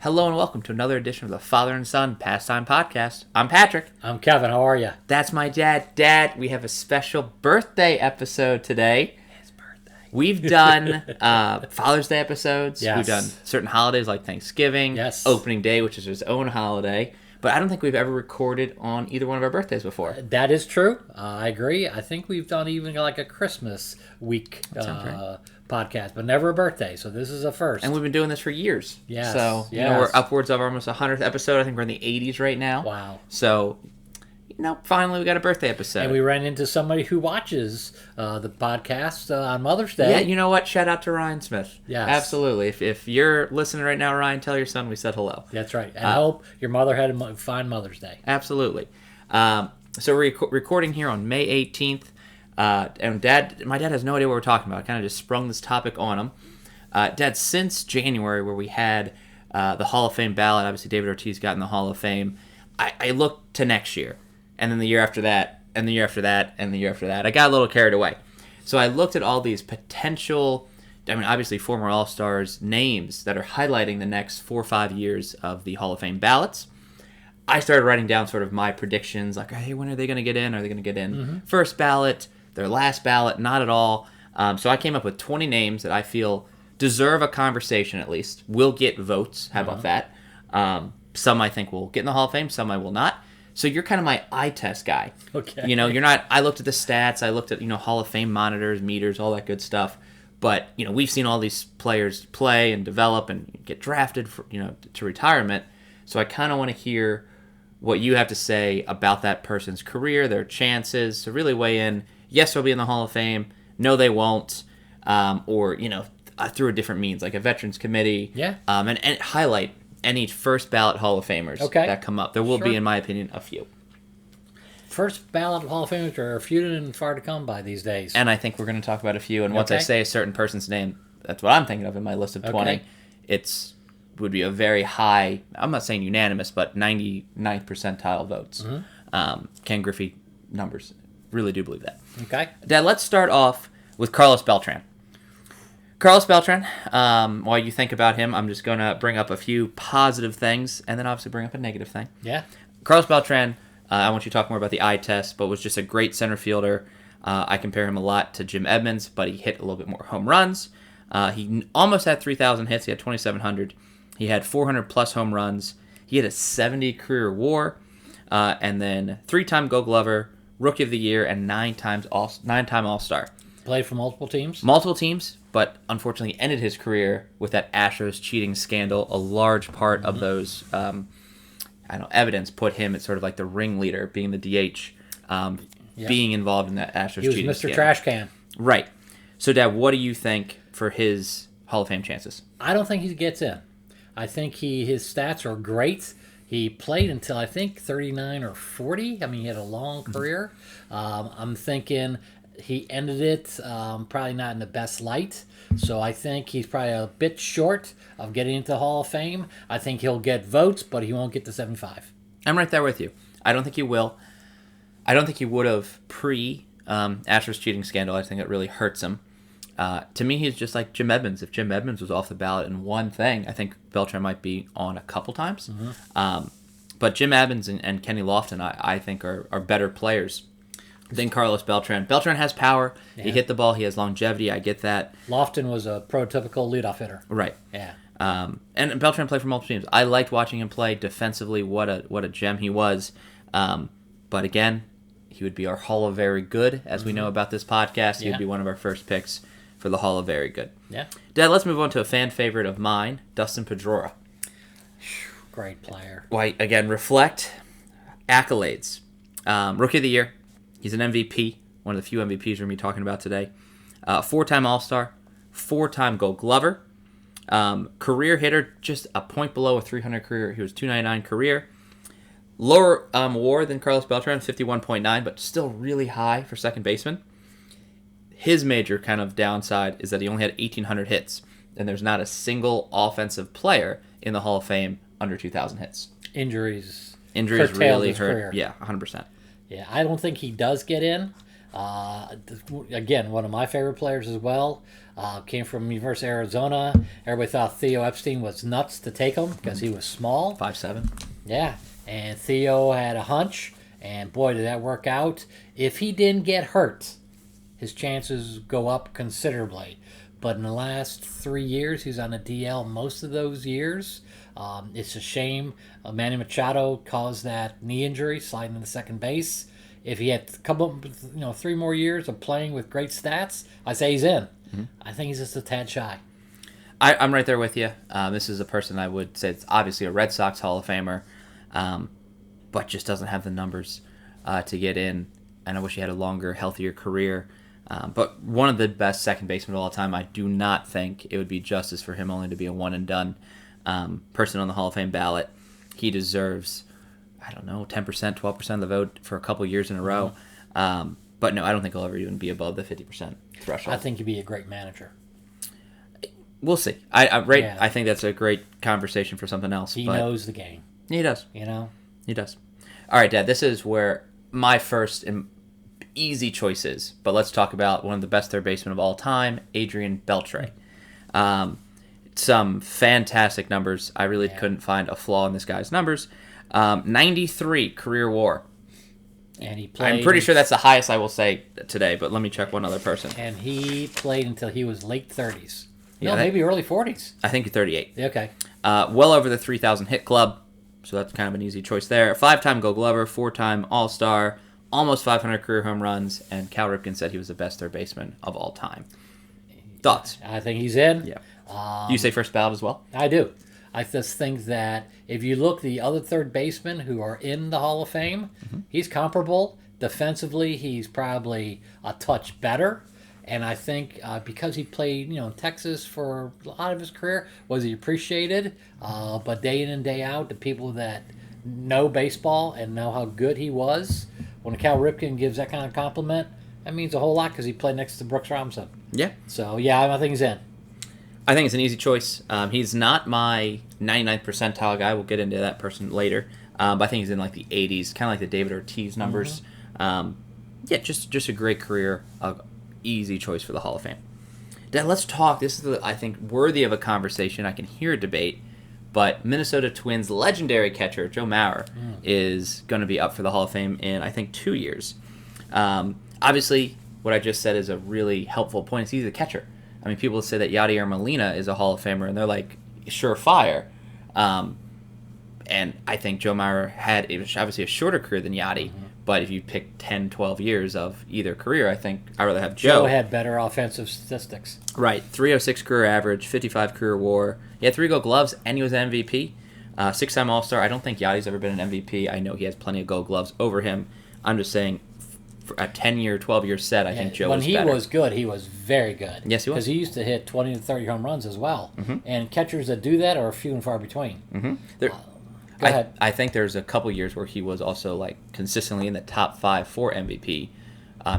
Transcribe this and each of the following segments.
Hello and welcome to another edition of the Father and Son Pastime Podcast. I'm Patrick. I'm Kevin. How are you? That's my dad. Dad, we have a special birthday episode today. His birthday. We've done Father's Day episodes. Yes. We've done certain holidays like Thanksgiving, Yes. Opening Day, which is his own holiday. But I don't think we've ever recorded on either one of our birthdays before. That is true. I agree. I think we've done even like a Christmas week podcast, but never a birthday. So this is a first. And we've been doing this for years. Yes. So, we're upwards of almost 100th episode. I think we're in the 80s right now. Wow. So, finally we got a birthday episode. And we ran into somebody who watches the podcast on Mother's Day. Yeah, you know what? Shout out to Ryan Smith. Yes. Absolutely. If you're listening right now, Ryan, tell your son we said hello. That's right. And I hope your mother had a fine Mother's Day. Absolutely. So we're recording here on May 18th. And my dad has no idea what we're talking about. I kind of just sprung this topic on him. Dad, since January where we had the Hall of Fame ballot, obviously David Ortiz got in the Hall of Fame, I looked to next year. And then the year after that, and the year after that, and the year after that. I got a little carried away. So I looked at all these potential, obviously former All-Stars names that are highlighting the next 4 or 5 years of the Hall of Fame ballots. I started writing down sort of my predictions, like, hey, when are they going to get in? Are they going to get in first ballot, their last ballot? Not at all. So I came up with 20 names that I feel deserve a conversation at least, will get votes. How about that? Some I think will get in the Hall of Fame, some I will not. So you're kind of my eye test guy. Okay. You're not. I looked at the stats. I looked at Hall of Fame monitors, meters, all that good stuff. But we've seen all these players play and develop and get drafted for to retirement. So I kind of want to hear what you have to say about that person's career, their chances. So really weigh in. Yes, they'll be in the Hall of Fame. No, they won't. Or through a different means, like a Veterans Committee. Yeah. And highlight any first ballot Hall of Famers that come up. There will be, in my opinion, a few. First ballot Hall of Famers are few and far to come by these days. And I think we're going to talk about a few. And once I say a certain person's name, that's what I'm thinking of in my list of 20. It would be a very high, I'm not saying unanimous, but 99th percentile votes. Ken Griffey numbers. Really do believe that. Okay. Dad, let's start off with Carlos Beltran. Carlos Beltran, while you think about him, I'm just going to bring up a few positive things and then obviously bring up a negative thing. Yeah. Carlos Beltran, I want you to talk more about the eye test, but was just a great center fielder. I compare him a lot to Jim Edmonds, but he hit a little bit more home runs. He almost had 3,000 hits. He had 2,700. He had 400-plus home runs. He had a 70 career WAR, and then 3-time Gold Glover, Rookie of the Year, and 9-time All-Star. Played for multiple teams? Multiple teams, but unfortunately ended his career with that Astros cheating scandal. A large part of those evidence put him at sort of like the ringleader, being the DH, being involved in that Astros cheating scandal. He was Mr. Trash Can. Right. So, Dad, what do you think for his Hall of Fame chances? I don't think he gets in. I think his stats are great. He played until, I think, 39 or 40. I mean, he had a long career. I'm thinking he ended it probably not in the best light. So I think he's probably a bit short of getting into the Hall of Fame. I think he'll get votes, but he won't get to 75. I'm right there with you. I don't think he will. I don't think he would have Astros cheating scandal. I think it really hurts him. To me, he's just like Jim Edmonds. If Jim Edmonds was off the ballot in one thing, I think Beltran might be on a couple times. But Jim Edmonds and Kenny Lofton, I think, are better players than Carlos Beltran. Beltran has power. Yeah. He hit the ball. He has longevity. I get that. Lofton was a prototypical leadoff hitter. Right. Yeah. And Beltran played for multiple teams. I liked watching him play defensively. What a gem he was. But again, he would be our Hall of Very Good, as we know about this podcast. He would be one of our first picks for the Hall of Very Good. Yeah. Dad, let's move on to a fan favorite of mine, Dustin Pedroia. Great player. Why, again, reflect accolades. Rookie of the Year. He's an MVP, one of the few MVPs we're going to be talking about today. 4-time All-Star, 4-time Gold Glover. Career hitter, just a point below a 300 career. He was 299 career. Lower WAR than Carlos Beltran, 51.9, but still really high for second baseman. His major kind of downside is that he only had 1,800 hits, and there's not a single offensive player in the Hall of Fame under 2,000 hits. Injuries really hurt. Career. Yeah, 100%. Yeah, I don't think he does get in. Again, one of my favorite players as well. Came from University of Arizona. Everybody thought Theo Epstein was nuts to take him because he was small. 5'7". Yeah, and Theo had a hunch, and boy, did that work out. If he didn't get hurt, his chances go up considerably. But in the last 3 years, he's on a DL most of those years. It's a shame. Manny Machado caused that knee injury, sliding into second base. If he had a couple, 3 more years of playing with great stats, I say he's in. I think he's just a tad shy. I'm right there with you. This is a person I would say it's obviously a Red Sox Hall of Famer, but just doesn't have the numbers to get in. And I wish he had a longer, healthier career. But one of the best second basemen of all time. I do not think it would be justice for him only to be a one and done person on the Hall of Fame ballot. He deserves, 10%, 12% of the vote for a couple years in a row. But no, I don't think he'll ever even be above the 50% threshold. I think he'd be a great manager. We'll see. I think that's a great conversation for something else. He knows the game. He does. He does. All right, Dad, this is where my first and easy choice is. But let's talk about one of the best third basemen of all time, Adrian Beltre. Some fantastic numbers. I really couldn't find a flaw in this guy's numbers. 93 career WAR. And he played. I'm pretty sure that's the highest I will say today, but let me check one other person. And he played until he was late 30s. Yeah, maybe early 40s. I think 38. Okay. Well over the 3,000 hit club, so that's kind of an easy choice there. 5-time Gold Glover, 4-time All-Star, almost 500 career home runs, and Cal Ripken said he was the best third baseman of all time. Thoughts? I think he's in. Yeah. You say first ballot as well? I do. I just think that if you look the other third basemen who are in the Hall of Fame, he's comparable. Defensively, he's probably a touch better. And I think because he played, in Texas for a lot of his career, was he appreciated? But day in and day out, the people that know baseball and know how good he was, when Cal Ripken gives that kind of compliment, that means a whole lot because he played next to Brooks Robinson. Yeah. So, I think he's in. I think it's an easy choice. He's not my 99th percentile guy. We'll get into that person later. But I think he's in like the 80s, kind of like the David Ortiz numbers. Just a great career. Easy choice for the Hall of Fame. Dad, let's talk. This is, I think, worthy of a conversation. I can hear a debate. But Minnesota Twins legendary catcher Joe Mauer is going to be up for the Hall of Fame in, I think, 2 years. Obviously, what I just said is a really helpful point. He's a catcher. I mean, people say that Yadier Molina is a Hall of Famer, and they're like, surefire. And I think Joe Mauer had obviously a shorter career than Yadi, but if you pick 10, 12 years of either career, I think I'd rather have Joe. Joe had better offensive statistics. Right. 306 career average, 55 career WAR. He had 3 Gold Gloves, and he was an MVP. 6-time All-Star. I don't think Yadi's ever been an MVP. I know he has plenty of Gold Gloves over him. I'm just saying, for a 10-year, 12-year set, I think Joe was better. When he was good, he was very good. Yes, he was. Because he used to hit 20 to 30 home runs as well. And catchers that do that are few and far between. Go ahead. I think there's a couple years where he was also like consistently in the top 5 for MVP.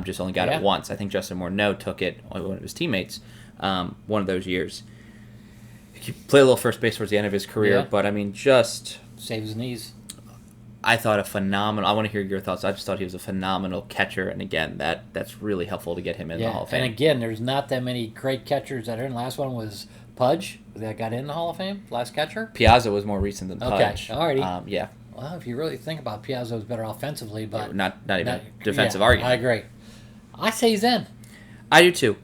Just only got it once. I think Justin Morneau took it, one of his teammates, one of those years. He played a little first base towards the end of his career, but I mean, just saved his knees. I thought a phenomenal. I want to hear your thoughts. I just thought he was a phenomenal catcher, and again, that's really helpful to get him in the Hall of Fame. And again, there's not that many great catchers that are in. Last one was Pudge that got in the Hall of Fame. Last catcher. Piazza was more recent than Pudge. Okay, alrighty. Yeah. Well, if you really think about it, Piazza was better offensively, but not even a defensive argument. I agree. I say he's in. I do too.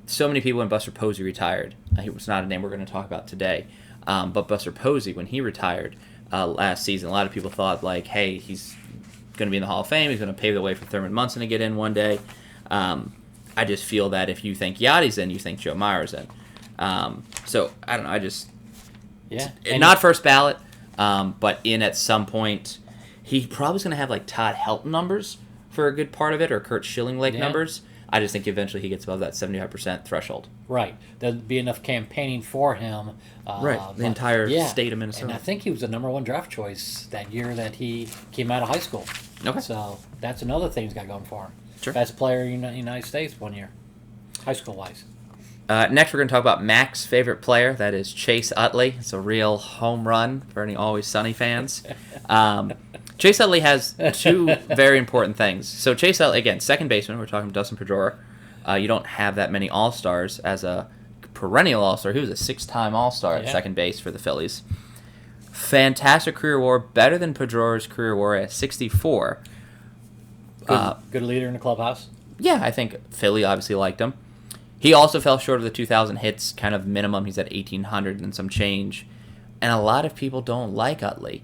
So many people when Buster Posey retired. It's not a name we're going to talk about today, but Buster Posey, when he retired last season, a lot of people thought like, hey, he's going to be in the Hall of Fame. He's going to pave the way for Thurman Munson to get in one day. I just feel that if you think Yadi's in, you think Joe Mauer's in. So I don't know. Not first ballot, but in at some point. He probably is going to have like Todd Helton numbers for a good part of it, or Kurt Schilling-like numbers. I just think eventually he gets above that 75% threshold. Right. There'd be enough campaigning for him. The entire state of Minnesota. And I think he was the number 1 draft choice that year that he came out of high school. Okay. So that's another thing he's got going for him. Sure. Best player in the United States one year, high school-wise. Next, we're going to talk about Mac's favorite player. That is Chase Utley. It's a real home run for any Always Sunny fans. Chase Utley has two very important things. So Chase Utley, again, second baseman. We're talking Dustin Pedroia. You don't have that many All-Stars as a perennial All-Star. He was a 6-time All-Star at second base for the Phillies. Fantastic career WAR, better than Pedroia's career WAR at 64. Good leader in the clubhouse. Yeah, I think Philly obviously liked him. He also fell short of the 2,000 hits kind of minimum. He's at 1,800 and some change. And a lot of people don't like Utley.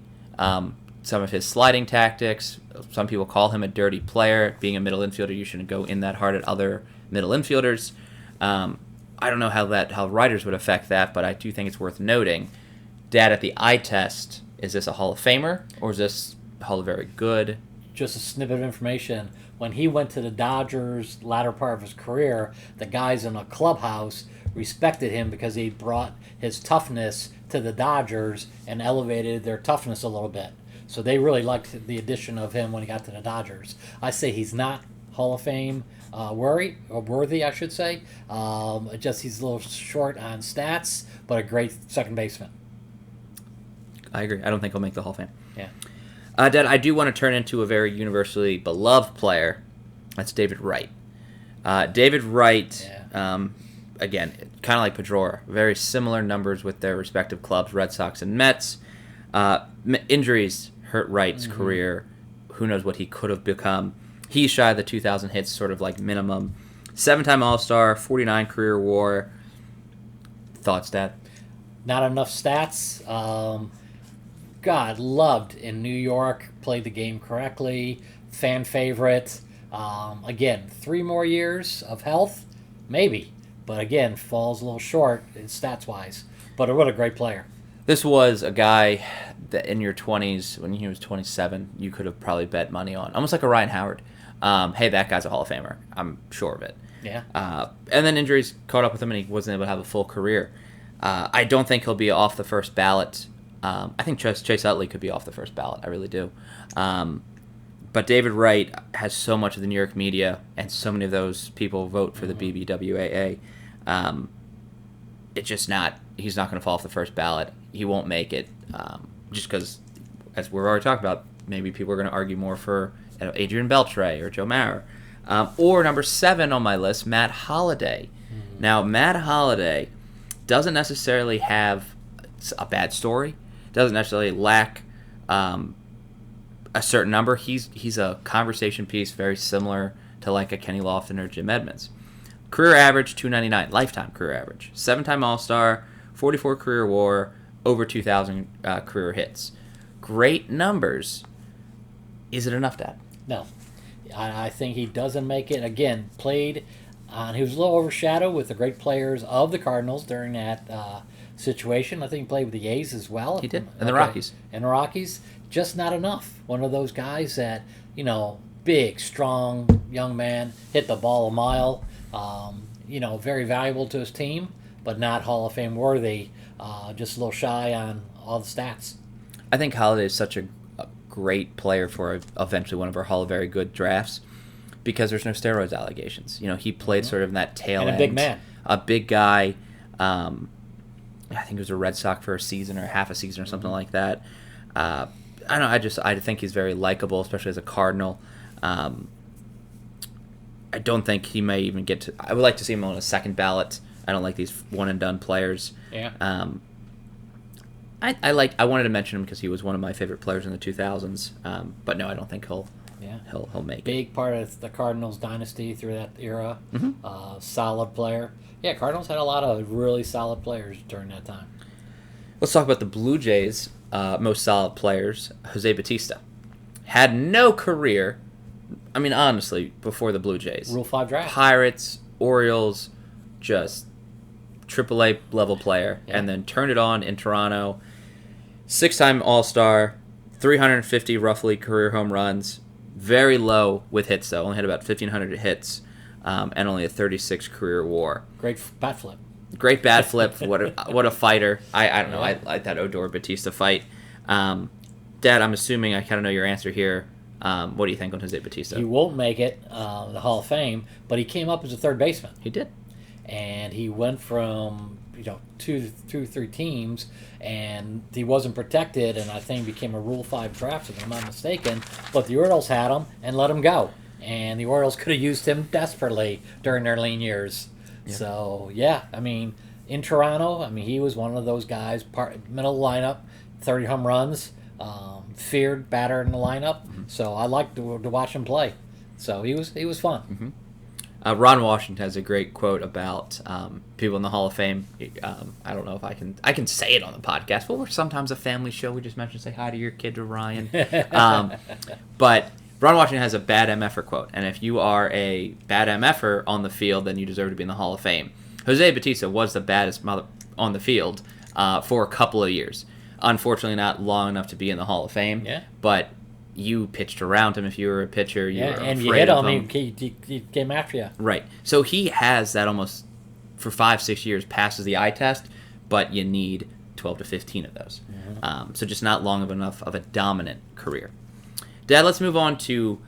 Some of his sliding tactics, some people call him a dirty player. Being a middle infielder, you shouldn't go in that hard at other middle infielders. I don't know how writers would affect that, but I do think it's worth noting. Dad, at the eye test, is this a Hall of Famer or is this Hall of Very Good? Just a snippet of information. When he went to the Dodgers latter part of his career, the guys in the clubhouse respected him because he brought his toughness to the Dodgers and elevated their toughness a little bit. So they really liked the addition of him when he got to the Dodgers. I say he's not Hall of Fame worthy, I should say. Just he's a little short on stats, but a great second baseman. I agree. I don't think he'll make the Hall of Fame. Yeah. Dad, I do want to turn into a very universally beloved player. That's David Wright. David Wright, again, kind of like Pedroia, very similar numbers with their respective clubs, Red Sox and Mets. Injuries hurt Wright's career. Who knows what he could have become. He's shy of the 2,000 hits, sort of like minimum. 7-time All-Star, 49 career WAR. Thoughts, Dad? Not enough stats. God, loved in New York, played the game correctly, fan favorite. Again, 3 more years of health, maybe. But again, falls a little short stats-wise. But what a great player. This was a guy that in your 20s, when he was 27, you could have probably bet money on. Almost like a Ryan Howard. Hey, that guy's a Hall of Famer. I'm sure of it. Yeah. And then injuries caught up with him, and he wasn't able to have a full career. I don't think he'll be off the first ballot. I think Chase Utley could be off the first ballot. I really do. But David Wright has so much of the New York media, and so many of those people vote for the BBWAA. It's just not. He's not going to fall off the first ballot. He won't make it, just because, as we've already talked about, maybe people are going to argue more for Adrian Beltre or Joe Mauer. Or number 7 on my list, Matt Holliday. Now, Matt Holliday doesn't necessarily have a bad story, doesn't necessarily lack a certain number. He's a conversation piece very similar to like a Kenny Lofton or Jim Edmonds. Career average, 299, lifetime career average. 7-time All-Star, 44 career WAR, over 2,000 career hits. Great numbers. Is it enough, Dad? No. I think he doesn't make it. Again, played he was a little overshadowed with the great players of the Cardinals during that situation. I think he played with the A's as well. He did. And the Rockies. And the Rockies. Just not enough. One of those guys that, big, strong, young man, hit the ball a mile. Very valuable to his team, but not Hall of Fame worthy. Just a little shy on all the stats. I think Holliday is such a great player for eventually one of our Hall of Very Good drafts because there's no steroids allegations. He played sort of in that tail end. And a big man. A big guy. I think he was a Red Sox for a season or half a season or something like that. I don't know. I think he's very likable, especially as a Cardinal. I don't think he may even get to. I would like to see him on a second ballot. I don't like these one and done players. Yeah. I wanted to mention him because he was one of my favorite players in the 2000s. But no, I don't think he'll make it. Big part of the Cardinals dynasty through that era. Solid player. Yeah, Cardinals had a lot of really solid players during that time. Let's talk about the Blue Jays' most solid players. Jose Bautista had no career. I mean, honestly, before the Blue Jays. Rule 5 draft. Pirates, Orioles, just AAA level player, Yeah. and then turned it on in Toronto. 6-time All-Star, 350 roughly career home runs. Very low with hits, though. Only had about 1,500 hits, and only a 36 career WAR. Great bat flip. Great bat flip. What a fighter. I don't know. I like that Odor-Batista fight. Dad, I'm assuming I kind of know your answer here. What do you think on Jose Bautista? He won't make it, the Hall of Fame, but he came up as a third baseman. He did. And he went from, two, three teams, and he wasn't protected, and I think became a Rule 5 draft, if I'm not mistaken. But the Orioles had him and let him go, and the Orioles could have used him desperately during their lean years. Yep. So yeah, I mean, in Toronto, I mean, he was one of those guys, middle lineup, 30 home runs, feared batter in the lineup. Mm-hmm. So I liked to watch him play. So he was fun. Mm-hmm. Ron Washington has a great quote about people in the Hall of Fame. I don't know if I can say it on the podcast. Well, we're sometimes a family show. We just mentioned say hi to your kid, to Ryan. But Ron Washington has a bad MFer quote, and if you are a bad MFer on the field, then you deserve to be in the Hall of Fame. Jose Bautista was the baddest on the field for a couple of years. Unfortunately, not long enough to be in the Hall of Fame. Yeah. But you pitched around him if you were a pitcher. You were and afraid you hit of him. him. He came after you. Right. So he has that almost for 5-6 years passes the eye test, but you need 12 to 15 of those. Mm-hmm. So just not long enough of a dominant career. Dad, let's move on to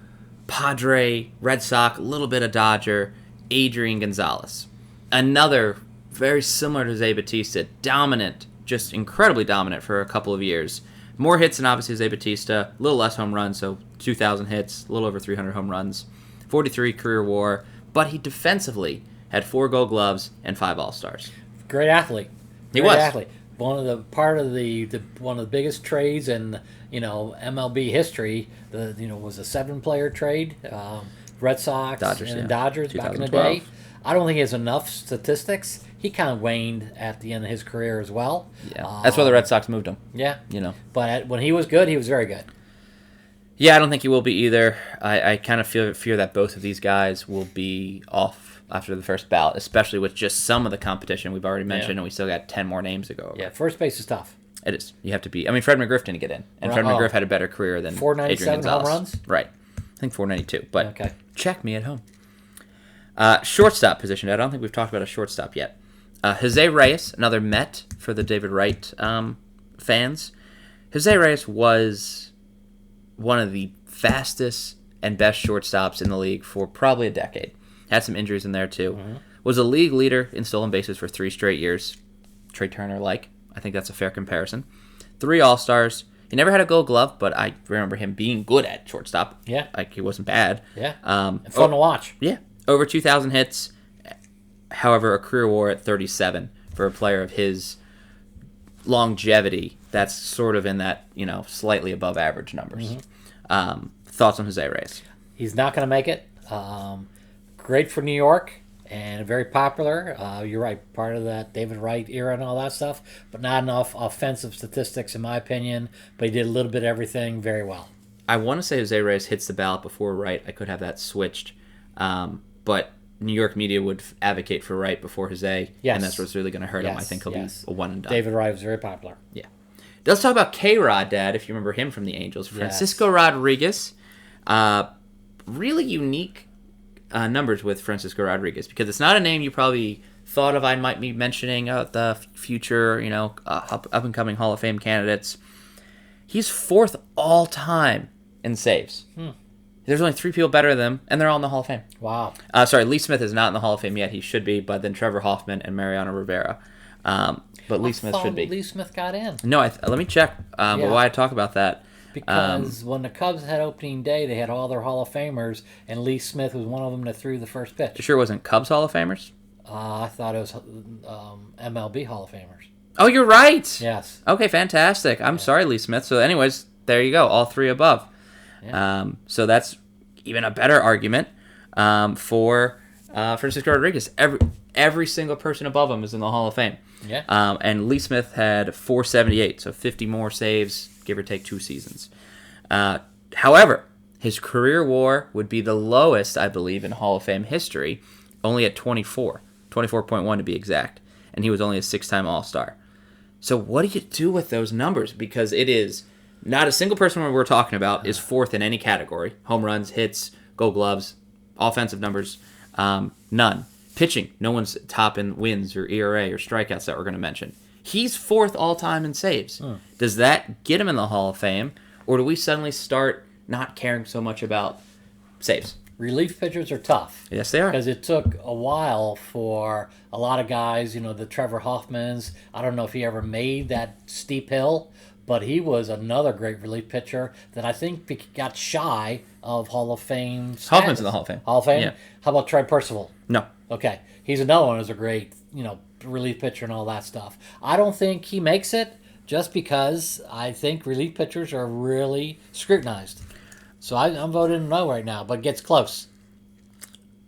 Padre, Red Sox, a little bit of Dodger, Adrian Gonzalez. Another very similar to Jose Bautista, dominant, just incredibly dominant for a couple of years. More hits than obviously Jose Bautista, a little less home runs, so 2,000 hits, a little over 300 home runs, 43 career WAR, but he defensively had 4 Gold Gloves and 5 All-Stars. Great athlete. He was. Athlete. One of the biggest trades in MLB history. Was a 7-player trade. Red Sox and Dodgers back in the day. I don't think he has enough statistics. He kind of waned at the end of his career as well. Yeah, that's why the Red Sox moved him. Yeah, But when he was good, he was very good. Yeah, I don't think he will be either. I kind of fear that both of these guys will be off after the first ballot, especially with just some of the competition we've already mentioned, and we still got 10 more names to go over. Yeah, first base is tough. It is. You have to be. I mean, Fred McGriff didn't get in, and Fred McGriff had a better career than 497 home runs. Right, I think 492. But okay. Check me at home. Shortstop position. I don't think we've talked about a shortstop yet. Jose Reyes, another Met for the David Wright fans. Jose Reyes was one of the fastest and best shortstops in the league for probably a decade. Had some injuries in there too. Mm-hmm. Was a league leader in stolen bases for 3 straight years. Trey Turner-like. I think that's a fair comparison. 3 All-Stars. He never had a Gold Glove, but I remember him being good at shortstop. Yeah. Like, he wasn't bad. Yeah. Fun to watch. Yeah. Over 2,000 hits. However, a career WAR at 37 for a player of his longevity. That's sort of in that, slightly above average numbers. Mm-hmm. Thoughts on Jose Reyes? He's not going to make it. Great for New York and very popular. You're right, part of that David Wright era and all that stuff, but not enough offensive statistics in my opinion, but he did a little bit of everything very well. I want to say Jose Reyes hits the ballot before Wright. I could have that switched. But New York media would advocate for Wright before Jose, yes. And that's what's really going to hurt him. I think he'll be a one and done. David Wright was very popular. Yeah. Let's talk about K-Rod, Dad, if you remember him from the Angels. Francisco Rodriguez. Really unique numbers with Francisco Rodriguez because it's not a name you probably thought of I might be mentioning the future, up-and-coming Hall of Fame candidates. He's 4th all-time in saves. There's only 3 people better than him, and they're all in the Hall of Fame. Wow. Sorry, Lee Smith is not in the Hall of Fame yet. He should be, but then Trevor Hoffman and Mariano Rivera. But Lee Smith should be. Lee Smith got in. No, let me check. But why I talk about that? Because when the Cubs had opening day, they had all their Hall of Famers, and Lee Smith was one of them that threw the first pitch. You sure it wasn't Cubs Hall of Famers? I thought it was MLB Hall of Famers. Oh, you're right. Yes. Okay, fantastic. I'm sorry, Lee Smith. So anyways, there you go. All 3 above. Yeah. So that's even a better argument for Francisco Rodriguez. Every single person above him is in the Hall of Fame. Yeah. And Lee Smith had 478, so 50 more saves, give or take 2 seasons. However, his career WAR would be the lowest, I believe, in Hall of Fame history, only at 24.1 to be exact, and he was only a 6-time All-Star. So what do you do with those numbers? Because it is not a single person we're talking about is 4th in any category. Home runs, hits, Gold Gloves, offensive numbers, none. Pitching, no one's top in wins or ERA or strikeouts that we're going to mention. He's 4th all-time in saves. Does that get him in the Hall of Fame, or do we suddenly start not caring so much about saves? relief pitchers are tough. Yes, they are. Because it took a while for a lot of guys, the Trevor Hoffmans. I don't know if he ever made that steep hill, but he was another great relief pitcher that I think got shy of Hall of Fame status. Hoffman's in the Hall of Fame. Hall of Fame? Yeah. How about Trey Percival? No. Okay. He's another one who's a great, relief pitcher and all that stuff. I don't think he makes it just because I think relief pitchers are really scrutinized. So I'm voting no right now, but gets close.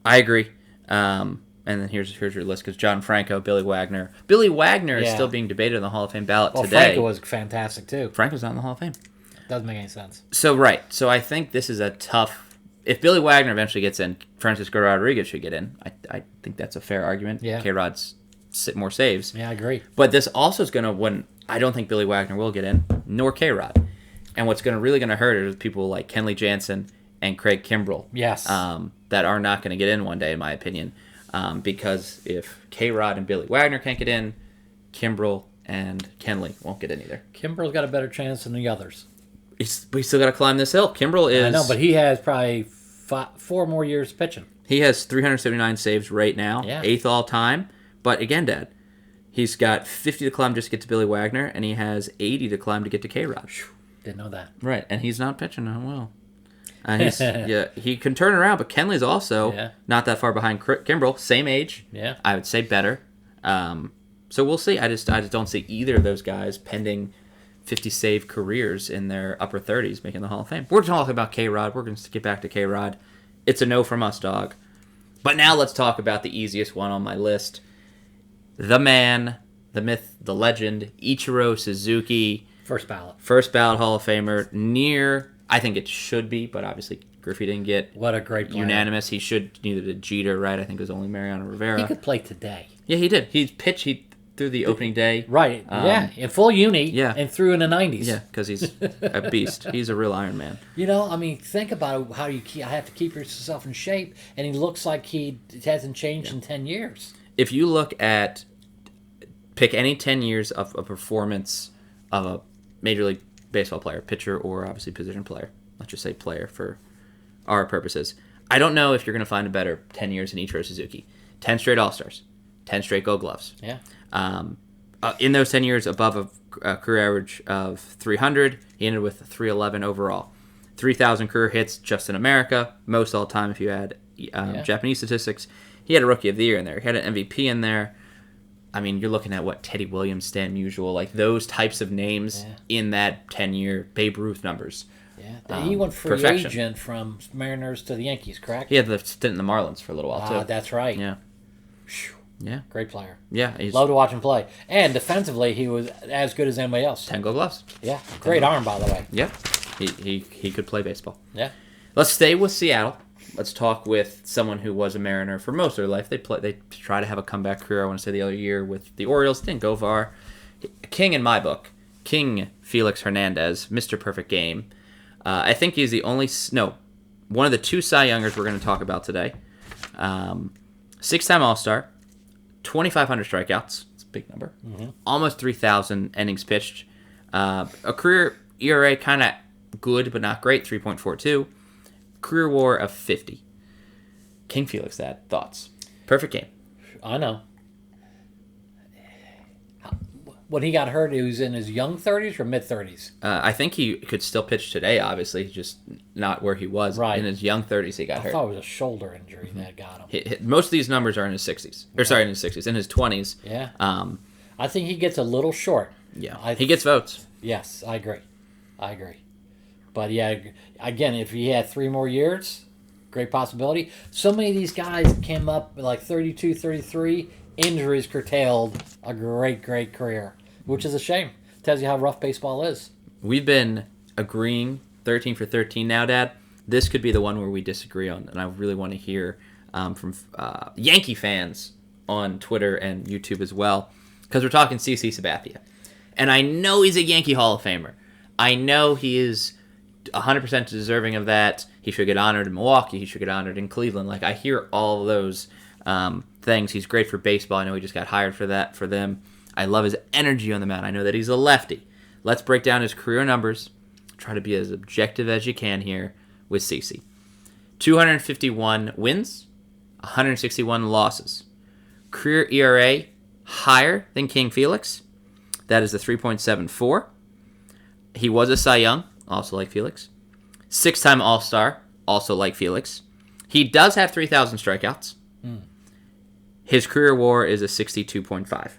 I agree. And then here's your list, because John Franco, Billy Wagner. Billy Wagner is still being debated on the Hall of Fame ballot today. Franco was fantastic, too. Franco's not in the Hall of Fame. Doesn't make any sense. So I think this is a tough... If Billy Wagner eventually gets in, Francisco Rodriguez should get in. I think that's a fair argument. Yeah. K-Rod's more saves. Yeah, I agree. But this also is going to... I don't think Billy Wagner will get in, nor K-Rod. And what's really going to hurt is people like Kenley Jansen and Craig Kimbrell. Yes. That are not going to get in one day, in my opinion. Because if K-Rod and Billy Wagner can't get in, Kimbrell and Kenley won't get in either. Kimbrell's got a better chance than the others. We still got to climb this hill. Kimbrell is... I know, but he has probably 4 more years pitching. He has 379 saves right now, 8th all time. But again, Dad, he's got 50 to climb just to get to Billy Wagner, and he has 80 to climb to get to K-Rod. Didn't know that. Right, and he's not pitching that well. He can turn around, but Kenley's also not that far behind Kimbrell. Same age. Yeah. I would say better. So we'll see. I just don't see either of those guys pending 50 save careers in their upper 30s making the Hall of Fame. We're talking about K-Rod. We're going to get back to K-Rod. It's a no from us, dog. But now let's talk about the easiest one on my list. The man, the myth, the legend, Ichiro Suzuki. First ballot Hall of Famer. I think it should be, but obviously Griffey didn't get what a great player. Unanimous. He should, neither did Jeter, right? I think it was only Mariano Rivera. He could play today. Yeah, he did. He pitched through the opening day. Right, in full uni, and through in the 90s. Yeah, because he's a beast. He's a real Iron Man. Think about how I have to keep yourself in shape, and he looks like he hasn't changed in 10 years. If you look at, pick any 10 years of a performance of a Major League Baseball player, pitcher, or obviously position player. Let's just say player for our purposes. I don't know if you're going to find a better 10 years than Ichiro Suzuki. 10 straight All-Stars. 10 straight Gold Gloves. Yeah. In those 10 years, above a career average of 300, he ended with 311 overall. 3,000 career hits just in America, most all time if you add Japanese statistics. He had a Rookie of the Year in there. He had an MVP in there. I mean, you're looking at Teddy Williams, Stan Musial, like those types of names in that 10-year Babe Ruth numbers. Yeah, he went free agent from Mariners to the Yankees, correct? He had the stint in the Marlins for a little while, too. That's right. Yeah. Whew. Yeah. Great player. Yeah. Love to watch him play. And defensively, he was as good as anybody else. 10 Gold Gloves. Yeah. Great arm, by the way. Yeah. He could play baseball. Yeah. Let's stay with Seattle. Let's talk with someone who was a Mariner for most of their life. They try to have a comeback career. I want to say the other year with the Orioles. Didn't go far. King in my book. King Felix Hernandez. Mr. Perfect Game. I think he's the only... No. One of the 2 Cy Youngers we're going to talk about today. 6-time All-Star. 2,500 strikeouts. It's a big number. Mm-hmm. Almost 3,000 innings pitched. A career ERA kind of good but not great. 3.42. Career WAR of 50. King Felix, thoughts? Perfect game. I know. When he got hurt, he was in his young 30s or mid-30s? I think he could still pitch today, obviously, just not where he was. Right. In his young 30s, he got hurt. I thought it was a shoulder injury that got him. Most of these numbers are in his 60s. Or, sorry, in his 60s. In his 20s. Yeah. I think he gets a little short. Yeah. He gets votes. Yes, I agree. But, yeah, again, if he had 3 more years, great possibility. So many of these guys came up like 32, 33, injuries curtailed a great career, which is a shame. Tells you how rough baseball is. We've been agreeing 13 for 13 now, Dad. This could be the one where we disagree on, and I really want to hear from Yankee fans on Twitter and YouTube as well, because we're talking CC Sabathia. And I know he's a Yankee Hall of Famer. I know he is 100% deserving of that. He should get honored in Milwaukee. He should get honored in Cleveland. Like, I hear all of those things. He's great for baseball. I know he just got hired for them. I love his energy on the mound. I know that he's a lefty. Let's break down his career numbers. Try to be as objective as you can here with CC. 251 wins, 161 losses. Career ERA higher than King Felix. That is the 3.74. He was a Cy Young, also like Felix. 6-time All-Star, also like Felix. He does have 3,000 strikeouts. His career WAR is a 62.5.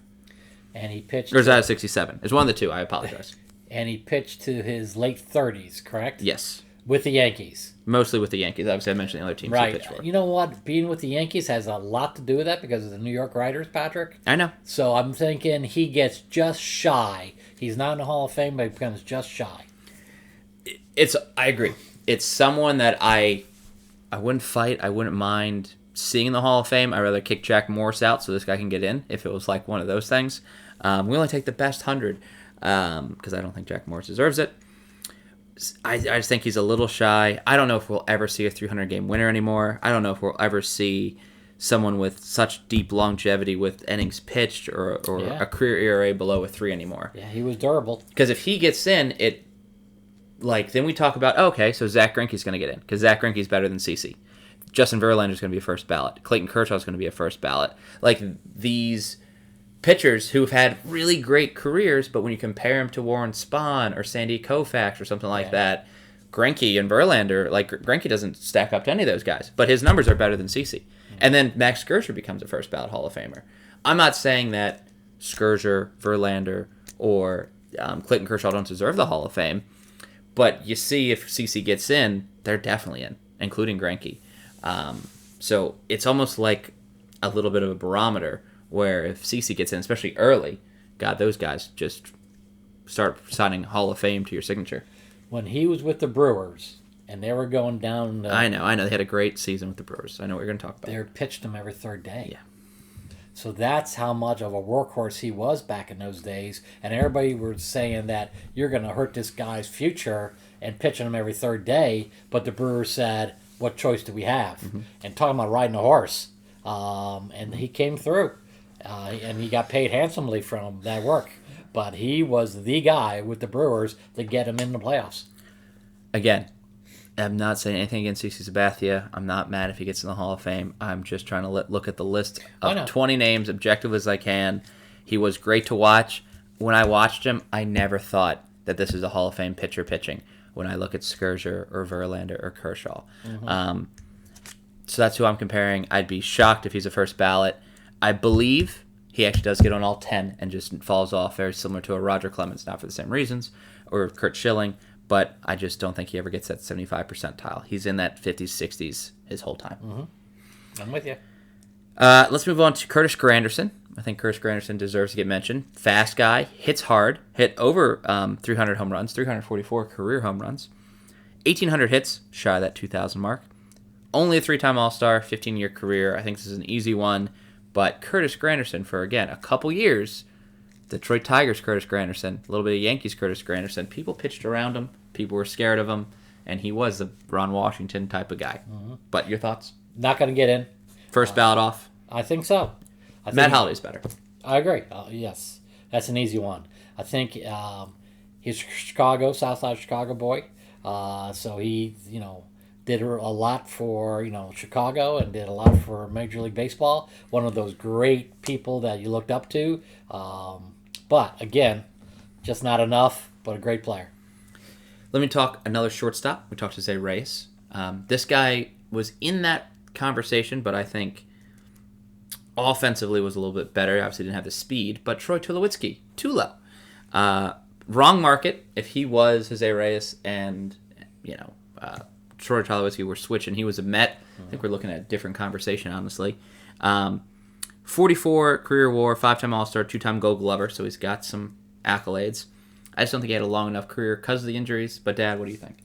And he pitched. Or is that a 67? It's one of the two. I apologize. And he pitched to his late 30s, correct? Yes. With the Yankees. Mostly with the Yankees. Obviously, I mentioned the other teams Right. he pitched for. You know what? Being with the Yankees has a lot to do with that because of the New York writers, Patrick. I know. So I'm thinking he gets just shy. He's not in the Hall of Fame, but he becomes just shy. I agree. It's someone that I wouldn't fight. I wouldn't mind seeing in the Hall of Fame. I'd rather kick Jack Morris out so this guy can get in if it was like one of those things. We only take the best 100 because I don't think Jack Morris deserves it. I just think he's a little shy. I don't know if we'll ever see a 300-game winner anymore. I don't know if we'll ever see someone with such deep longevity with innings pitched or a career ERA below a 3 anymore. Yeah, he was durable. Because if he gets in, then we talk about, okay, so Zach Greinke's going to get in because Zach Greinke's better than CC. Justin Verlander's going to be a first ballot. Clayton Kershaw's going to be a first ballot. Like these pitchers who've had really great careers, but when you compare them to Warren Spahn or Sandy Koufax or something like that, Greinke and Verlander, like Greinke doesn't stack up to any of those guys, but his numbers are better than CC. And then Max Scherzer becomes a first ballot Hall of Famer. I'm not saying that Scherzer, Verlander, or Clayton Kershaw don't deserve the Hall of Fame, but you see if CC gets in, they're definitely in, including Greinke. So it's almost like a little bit of a barometer where if CC gets in, especially early, God, those guys just start signing Hall of Fame to your signature. When he was with the Brewers and they were going down... I know. They had a great season with the Brewers. I know what you're going to talk about. They pitched him every third day. Yeah. So that's how much of a workhorse he was back in those days. And everybody was saying that you're going to hurt this guy's future and pitching him every third day. But the Brewers said, what choice do we have? Mm-hmm. And talking about riding a horse. And he came through. And he got paid handsomely from that work. But he was the guy with the Brewers to get him in the playoffs. Again, I'm not saying anything against CeCe Sabathia. I'm not mad if he gets in the Hall of Fame. I'm just trying to look at the list of 20 names, objective as I can. He was great to watch. When I watched him, I never thought that this is a Hall of Fame pitcher pitching when I look at Scherzer or Verlander or Kershaw. Mm-hmm. So that's who I'm comparing. I'd be shocked if he's a first ballot. I believe he actually does get on all 10 and just falls off, very similar to a Roger Clemens, not for the same reasons, or Curt Schilling, but I just don't think he ever gets that 75 percentile. He's in that 50s, 60s his whole time. Mm-hmm. I'm with you. Let's move on to Curtis Granderson. I think Curtis Granderson deserves to get mentioned. Fast guy, hits hard, hit over 300 home runs, 344 career home runs, 1,800 hits, shy of that 2,000 mark. Only a 3-time All-Star, 15-year career. I think this is an easy one. But Curtis Granderson, for, again, a couple years, Detroit Tigers Curtis Granderson, a little bit of Yankees Curtis Granderson, people pitched around him, people were scared of him, and he was the Ron Washington type of guy. Mm-hmm. But your thoughts? Not going to get in. First ballot off? I think so. Matt Holliday's better. I agree. Yes. That's an easy one. I think he's Chicago, Southside Chicago boy. So he, did a lot for, Chicago and did a lot for Major League Baseball. One of those great people that you looked up to. But, again, just not enough, but a great player. Let me talk another shortstop. We talked to Jose Reyes. This guy was in that conversation, but I think offensively was a little bit better. Obviously didn't have the speed, but Troy Tulowitzki, too low. Wrong market. If he was Jose Reyes and, Troy Tulowitzki were switching, he was a Met. I think we're looking at a different conversation, honestly. 44 career WAR, 5-time All-Star, 2-time Gold Glover, so he's got some accolades. I just don't think he had a long enough career because of the injuries. But, Dad, what do you think?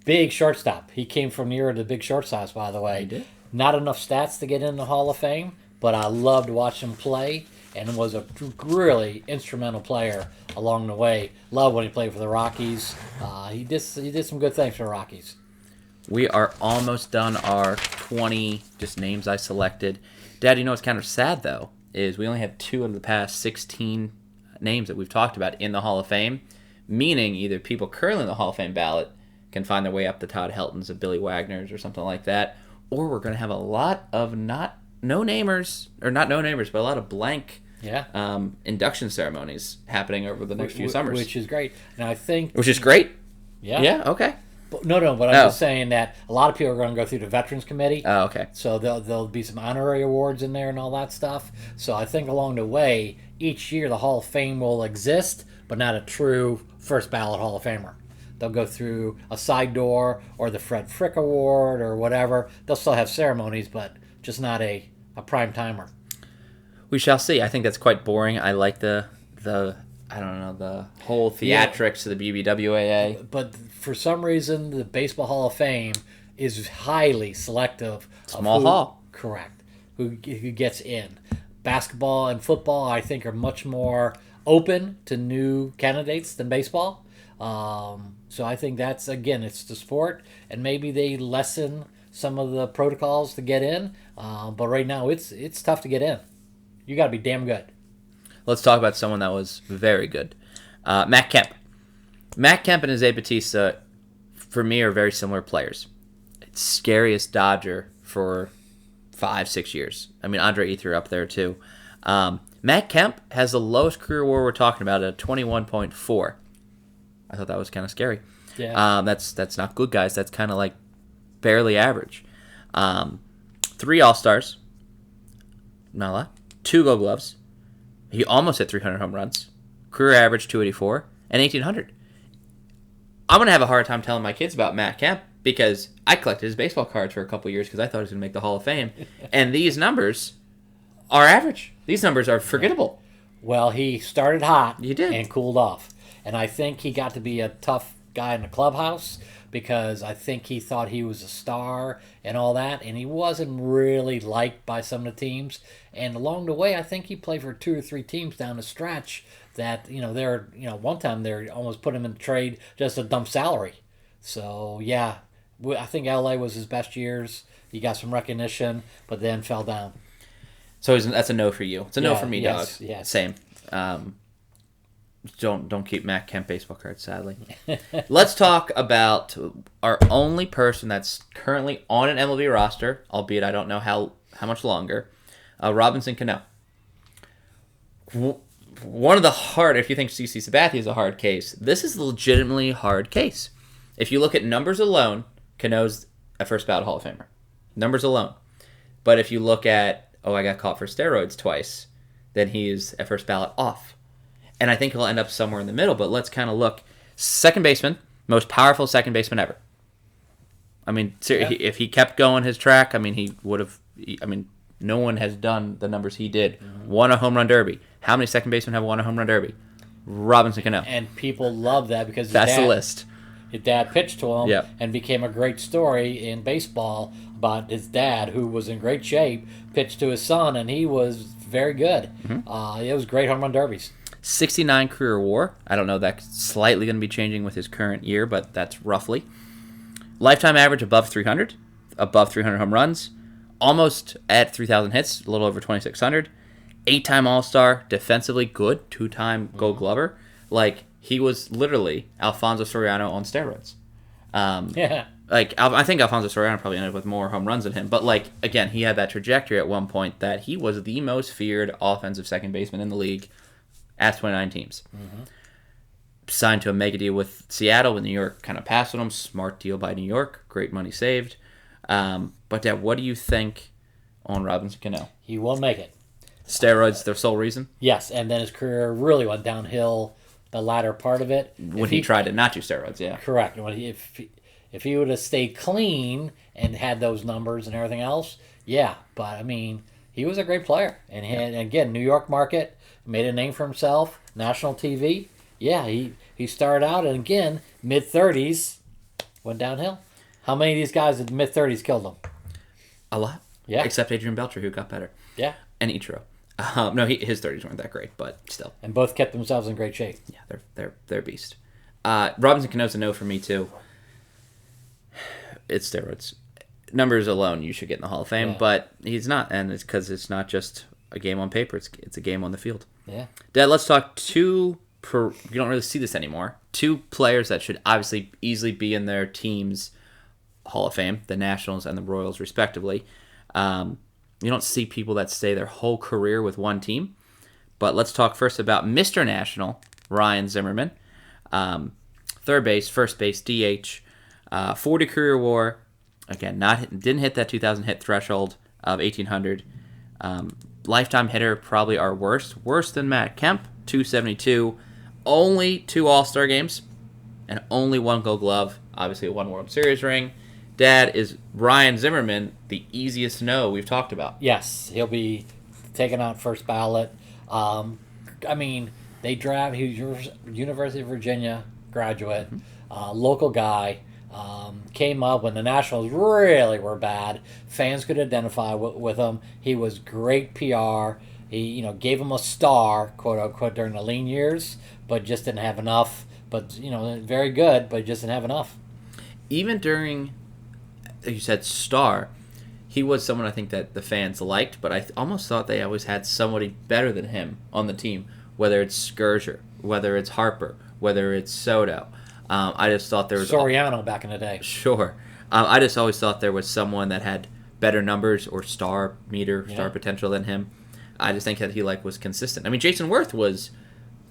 Big shortstop. He came from near the big shortstops, by the way. He did. Not enough stats to get in the Hall of Fame, but I loved watching him play and was a really instrumental player along the way. Loved when he played for the Rockies. He did some good things for the Rockies. We are almost done our 20 just names I selected. Dad, what's kind of sad, though, is we only have 2 of the past 16 names that we've talked about in the Hall of Fame, meaning either people currently in the Hall of Fame ballot can find their way up the Todd Heltons, of Billy Wagner's, or something like that. Or we're going to have a lot of not no-namers, but a lot of blank induction ceremonies happening over the next few summers. Which is great. And I think... Which is great? Yeah. Yeah, okay. But I'm just saying that a lot of people are going to go through the Veterans Committee. Oh, okay. So there'll be some honorary awards in there and all that stuff. So I think along the way, each year the Hall of Fame will exist, but not a true first ballot Hall of Famer. They'll go through a side door or the Fred Frick Award or whatever. They'll still have ceremonies, but just not a prime timer. We shall see. I think that's quite boring. I like the whole theatrics of the BBWAA. But for some reason, the Baseball Hall of Fame is highly selective. Small hall. Correct. Who gets in. Basketball and football, I think, are much more open to new candidates than baseball. So I think that's, again, it's the sport, and maybe they lessen some of the protocols to get in. But right now, it's tough to get in. You got to be damn good. Let's talk about someone that was very good. Matt Kemp. Matt Kemp and Jose Bautista, for me, are very similar players. Scariest Dodger for 5-6 years. I mean, Andre Ethier up there, too. Matt Kemp has the lowest career WAR we're talking about at 21.4. I thought that was kind of scary. Yeah. That's not good, guys. That's kind of like barely average. 3 All-Stars. Not a lot. 2 Gold Gloves. He almost hit 300 home runs. Career average 284 and 1,800. I'm going to have a hard time telling my kids about Matt Kemp because I collected his baseball cards for a couple years because I thought he was going to make the Hall of Fame. And these numbers are average. These numbers are forgettable. Well, he started hot He did. and cooled off. And I think he got to be a tough guy in the clubhouse because I think he thought he was a star and all that, and he wasn't really liked by some of the teams. And along the way, I think he played for 2 or 3 teams down the stretch that, one time they almost put him in trade just a dump salary. So, yeah, I think LA was his best years. He got some recognition, but then fell down. So that's a no for you. It's a no for me, yes, dog. yes. Same. Don't keep Matt Kemp baseball cards, sadly. Let's talk about our only person that's currently on an MLB roster, albeit I don't know how much longer, Robinson Cano. One of the hard, if you think CC Sabathia is a hard case, this is a legitimately hard case. If you look at numbers alone, Cano's a first ballot Hall of Famer. Numbers alone. But if you look at, I got caught for steroids twice, then he's a first ballot off. And I think he'll end up somewhere in the middle, but let's kind of look. Second baseman, most powerful second baseman ever. I mean, if he kept going his track, I mean, he would have, no one has done the numbers he did. Mm-hmm. Won a home run derby. How many second basemen have won a home run derby? Robinson Cano. And people love that because that's the list. His dad pitched to him and became a great story in baseball about his dad, who was in great shape, pitched to his son, and he was very good. Mm-hmm. It was great home run derbies. 69 career WAR. I don't know, that's slightly going to be changing with his current year, but that's roughly. Lifetime average above 300 home runs, almost at 3,000 hits, a little over 2,600. 8-time All-Star, defensively good, 2-time Gold Glover. Like, he was literally Alfonso Soriano on steroids. I think Alfonso Soriano probably ended up with more home runs than him. But, again, he had that trajectory at one point that he was the most feared offensive second baseman in the league at 29 teams. Mm-hmm. Signed to a mega deal with Seattle when New York kind of passed on him. Smart deal by New York. Great money saved. But, Dad, what do you think on Robinson Cano? He will make it. Steroids, their sole reason? Yes, and then his career really went downhill the latter part of it. When he tried to not do steroids, yeah. Correct. If he would have stayed clean and had those numbers and everything else, yeah. But, he was a great player. And again, New York market, made a name for himself, national TV. Yeah, he started out, and again, mid-30s, went downhill. How many of these guys in the mid-30s killed him? A lot. Yeah. Except Adrian Beltre, who got better. Yeah. And Ichiro. No, his 30s weren't that great, but still. And both kept themselves in great shape. Yeah, they're beast. Robinson Cano's a no for me, too. It's steroids. Numbers alone, you should get in the Hall of Fame, but he's not, and it's because it's not just a game on paper, it's a game on the field. Yeah. Dad, let's talk 2 you don't really see this anymore. Two players that should obviously easily be in their team's Hall of Fame, the Nationals and the Royals, respectively. You don't see people that stay their whole career with one team. But let's talk first about Mr. National, Ryan Zimmerman. Third base, first base, DH, 40 career WAR. Again, didn't hit that 2,000 hit threshold of 1,800. Lifetime hitter, probably our worse than Matt Kemp, 272. Only 2 All-Star games and only 1 Gold Glove. Obviously, a 1 World Series ring. Dad, is Ryan Zimmerman the easiest no we've talked about? Yes, he'll be taken out first ballot. I mean, they draft. He was University of Virginia graduate, local guy. Came up when the Nationals really were bad. Fans could identify with him. He was great PR. He, gave him a star, quote unquote, during the lean years, but just didn't have enough. But very good, but just didn't have enough. Even during, like you said, star, he was someone I think that the fans liked, but I almost thought they always had somebody better than him on the team, whether it's Scherzer, whether it's Harper, whether it's Soto. I just thought there was Soriano back in the day. Sure. I just always thought there was someone that had better numbers or star potential than him. I just think that he was consistent. I mean, Jason Worth was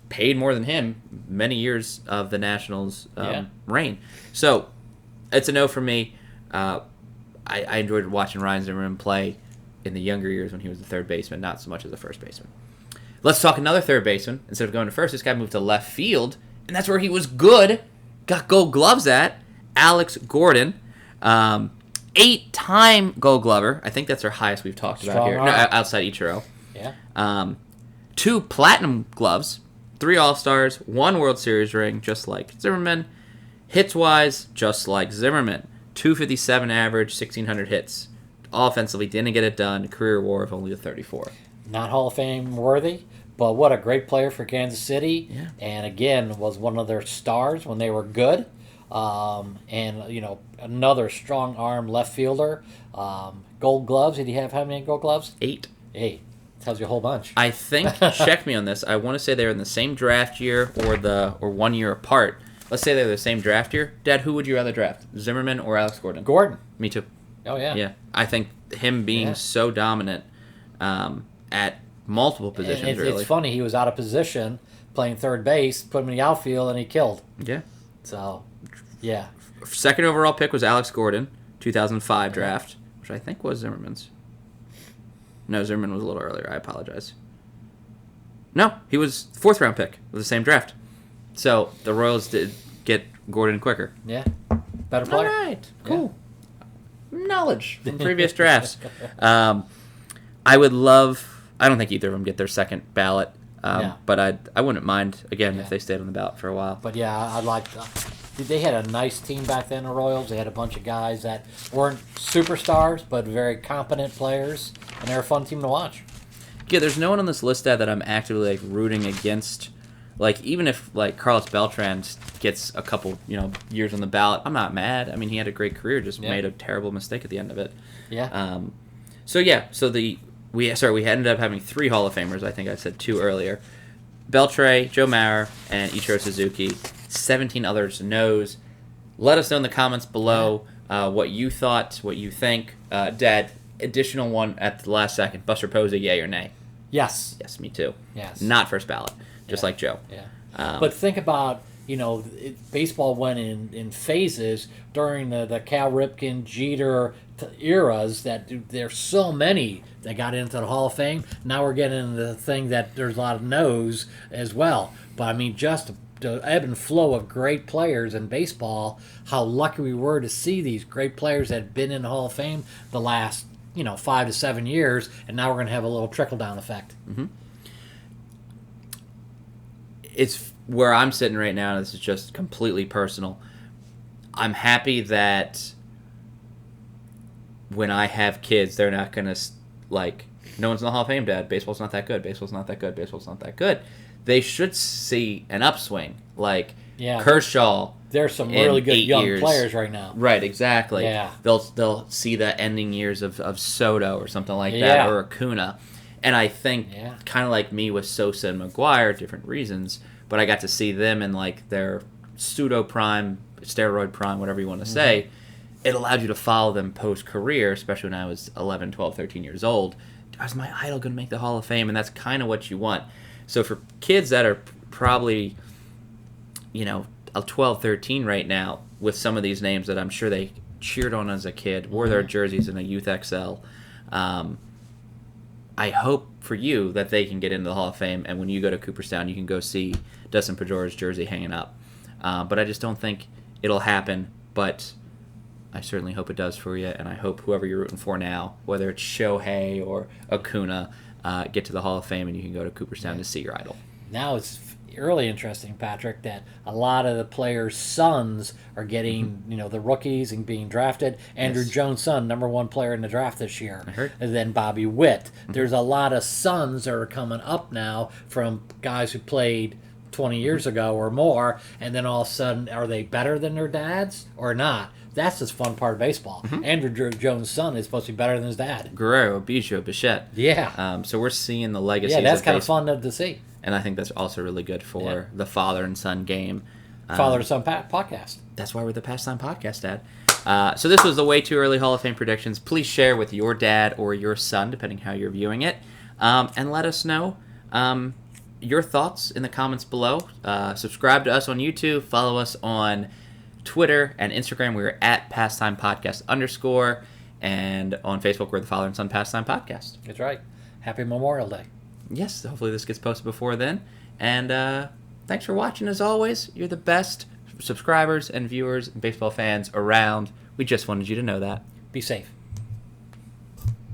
paid more than him many years of the Nationals' reign. So it's a no for me. I enjoyed watching Ryan Zimmerman play in the younger years when he was the third baseman, not so much as a first baseman. Let's talk another third baseman. Instead of going to first, this guy moved to left field, and that's where he was good. Got Gold Gloves at. Alex Gordon, 8-time Gold Glover. I think that's our highest we've talked about here. No, outside Ichiro. Yeah. 2 Platinum Gloves, 3 All-Stars, 1 World Series ring, just like Zimmerman. Hits-wise, just like Zimmerman. 257 average, 1,600 hits. Offensively, didn't get it done. Career WAR of only a 34. Not Hall of Fame worthy, but what a great player for Kansas City. Yeah. And again, was one of their stars when they were good. Another strong arm left fielder. Gold Gloves. Did he have how many Gold Gloves? 8. 8. Tells you a whole bunch. I think, check me on this, I want to say they were in the same draft year or 1 year apart. Let's say they're the same draft year. Dad, who would you rather draft, Zimmerman or Alex Gordon? Gordon. Me too. Oh, yeah. Yeah. I think him being so dominant at multiple positions, and really. It's funny, he was out of position playing third base, put him in the outfield, and he killed. Yeah. So, yeah. Second overall pick was Alex Gordon, 2005 draft, which I think was Zimmerman's. No, Zimmerman was a little earlier. I apologize. No, he was 4th round pick of the same draft. So the Royals did get Gordon quicker. Yeah. Better player. All right. Cool. Yeah. Knowledge from previous drafts. I would love... I don't think either of them get their second ballot. But I wouldn't mind, again, if they stayed on the ballot for a while. But yeah, I like... They had a nice team back then, the Royals. They had a bunch of guys that weren't superstars, but very competent players, and they're a fun team to watch. Yeah, there's no one on this list that I'm actively rooting against. Even if Carlos Beltran gets a couple years on the ballot, I'm not mad. I mean, he had a great career, just made a terrible mistake at the end of it. Yeah. We ended up having 3 Hall of Famers. I think I said 2 earlier. Beltre, Joe Mauer, and Ichiro Suzuki. 17 others no's. Let us know in the comments below what you thought, what you think. Dad, additional one at the last second. Buster Posey, yay or nay? Yes. Yes, me too. Yes. Not first ballot, just like Joe. Yeah. But think about, baseball went in phases during the Cal Ripken, Jeter eras that there's so many that got into the Hall of Fame. Now we're getting into the thing that there's a lot of no's as well. But, I mean, just the ebb and flow of great players in baseball, how lucky we were to see these great players that had been in the Hall of Fame the last, 5 to 7 years, and now we're going to have a little trickle-down effect. Mm-hmm. It's where I'm sitting right now, and this is just completely personal. I'm happy that when I have kids, they're not going to, no one's in the Hall of Fame, Dad. Baseball's not that good. Baseball's not that good. Baseball's not that good. They should see an upswing, Kershaw. There's some really good young years. Players right now. Right, exactly. Yeah. They'll see the ending years of Soto or something like that, or Acuna. And I think, kind of like me with Sosa and McGuire, different reasons, but I got to see them in like their pseudo prime, steroid prime, whatever you want to say. It allowed you to follow them post-career, especially when I was 11, 12, 13 years old. Is my idol going to make the Hall of Fame? And that's kind of what you want. So for kids that are probably, 12, 13 right now, with some of these names that I'm sure they cheered on as a kid, wore their jerseys in a Youth XL, I hope for you that they can get into the Hall of Fame, and when you go to Cooperstown, you can go see Dustin Pedroia's jersey hanging up. But I just don't think it'll happen, but I certainly hope it does for you, and I hope whoever you're rooting for now, whether it's Shohei or Acuna, get to the Hall of Fame and you can go to Cooperstown to see your idol. Now it's really interesting, Patrick, that a lot of the players' sons are getting, the rookies and being drafted. Andrew Jones' son, #1 player in the draft this year. I heard. And then Bobby Witt. There's a lot of sons that are coming up now from guys who played 20 years ago or more, and then all of a sudden, are they better than their dads or not? That's the fun part of baseball. Andrew Jones' son is supposed to be better than his dad. Guerrero, Biggio, Bichette. Yeah. So we're seeing the legacies. Yeah, that's kind of baseball. fun to see. And I think that's also really good for the father and son game. Father and son podcast. That's why we're the Pastime Podcast, Dad. So this was the Way Too Early Hall of Fame predictions. Please share with your dad or your son, depending how you're viewing it. And let us know your thoughts in the comments below. Subscribe to us on YouTube. Follow us on Twitter and Instagram. We're at Pastime Podcast _ and on Facebook we're the Father and Son Pastime Podcast. That's right. Happy Memorial Day. Yes, hopefully this gets posted before then. And thanks for watching as always. You're the best subscribers and viewers and baseball fans around. We just wanted you to know that. Be safe.